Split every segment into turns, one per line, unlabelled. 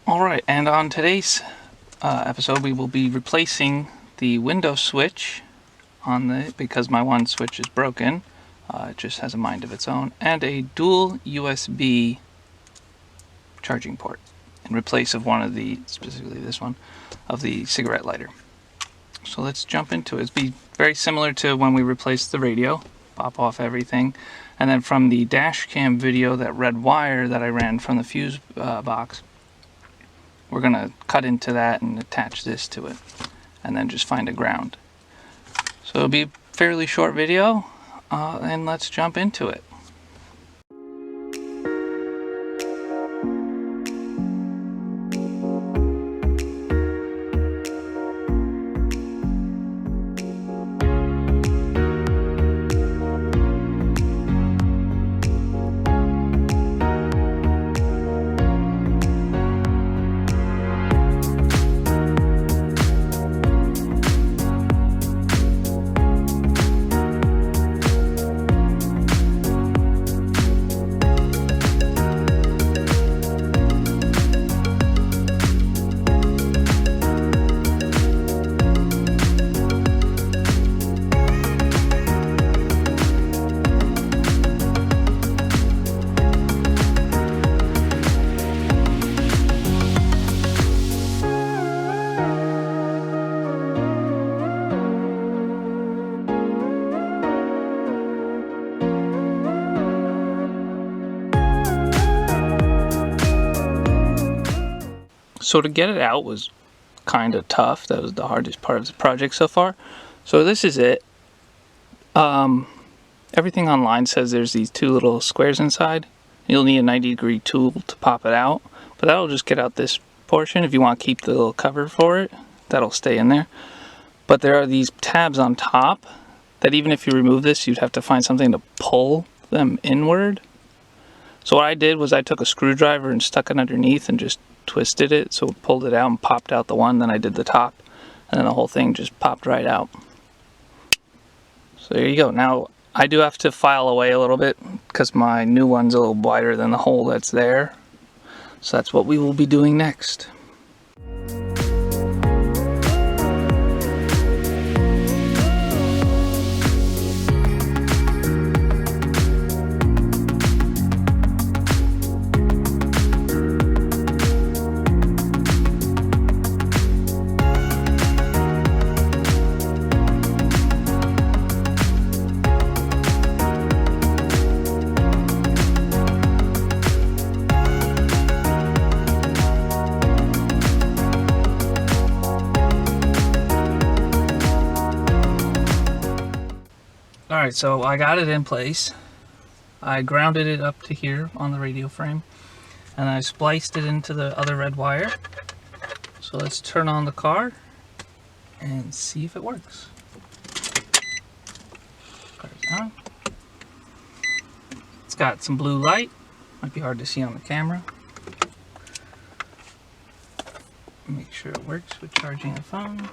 Alright, and on today's episode we will be replacing the window switch because my one switch is broken. It just has a mind of its own, and a dual USB charging port in replace of one of the, specifically this one, of the cigarette lighter. So let's jump into it. It'll be very similar to when we replaced the radio. Pop off everything, and then from the dash cam video, that red wire that I ran from the fuse box, we're going to cut into that and attach this to it, and then just find a ground. So it'll be a fairly short video, and let's jump into it. So to get it out was kind of tough. That was the hardest part of the project so far. So this is it. Everything online says there's these two little squares inside. You'll need a 90-degree tool to pop it out, but that'll just get out this portion. If you want to keep the little cover for it, that'll stay in there. But there are these tabs on top that even if you remove this, you'd have to find something to pull them inward. So what I did was I took a screwdriver and stuck it underneath and just twisted it, so it pulled it out and popped out the one. Then I did the top, and then the whole thing just popped right out. So there you go. Now I do have to file away a little bit because my new one's a little wider than the hole that's there. So that's what we will be doing next. Alright, so I got it in place. I grounded it up to here on the radio frame, and I spliced it into the other red wire. So let's turn on the car and see if it works. Car's on. It's got some blue light. Might be hard to see on the camera. Make sure it works with charging the phone.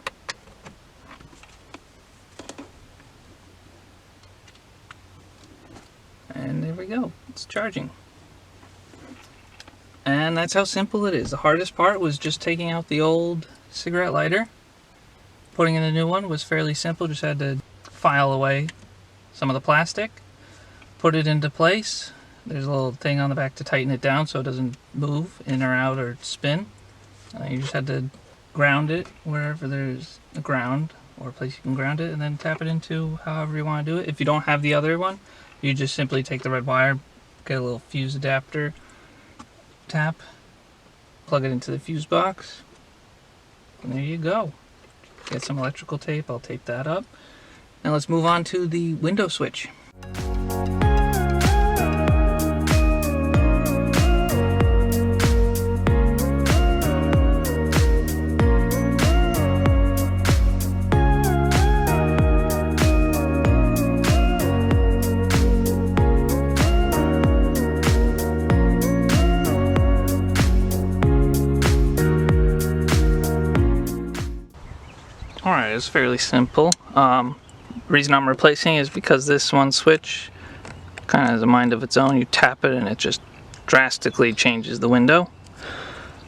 And there we go, it's charging. And that's how simple it is. The hardest part was just taking out the old cigarette lighter. Putting in a new one was fairly simple, just had to file away some of the plastic, put it into place. There's a little thing on the back to tighten it down so it doesn't move in or out or spin. You just had to ground it wherever there's a ground or a place you can ground it, and then tap it into however you want to do it. If you don't have the other one, you just simply take the red wire, get a little fuse adapter, tap, plug it into the fuse box, and there you go. Get some electrical tape, I'll tape that up. Now let's move on to the window switch. Alright, it's fairly simple. Reason I'm replacing is because this one switch kind of has a mind of its own. You tap it and it just drastically changes the window.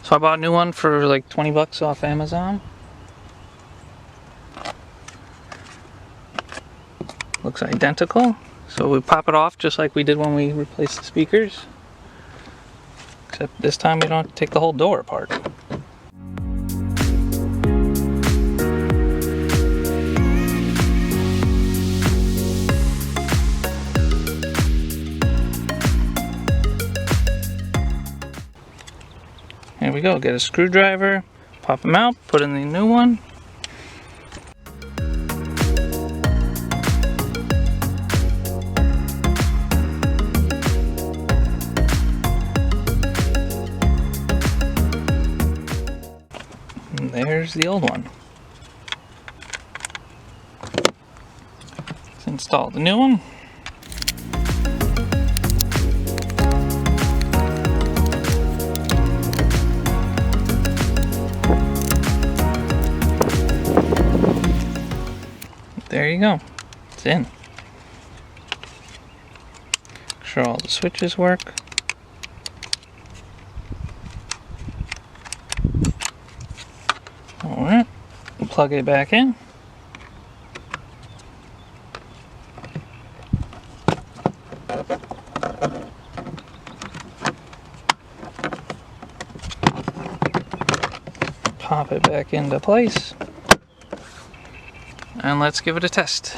So I bought a new one for like 20 bucks off Amazon. Looks identical. So we pop it off just like we did when we replaced the speakers. Except this time we don't have to take the whole door apart. Here we go, get a screwdriver, pop them out, put in the new one. And there's the old one. Let's install the new one. There you go. It's in. Make sure all the switches work. Alright, plug it back in. Pop it back into place. And let's give it a test.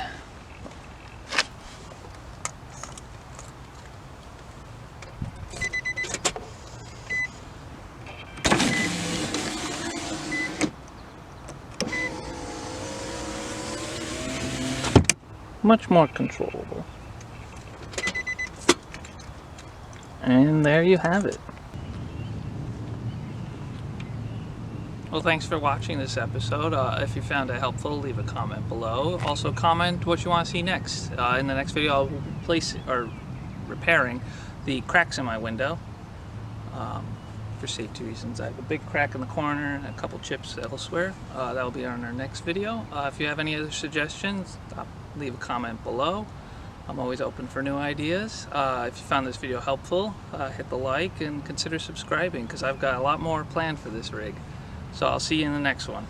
Much more controllable. And there you have it. Well, thanks for watching this episode. If you found it helpful, leave a comment below. Also comment what you want to see next. In the next video, I'll replace or repairing the cracks in my window. For safety reasons, I have a big crack in the corner and a couple chips elsewhere. That will be on our next video. If you have any other suggestions, leave a comment below. I'm always open for new ideas. If you found this video helpful, hit the like and consider subscribing because I've got a lot more planned for this rig. So I'll see you in the next one.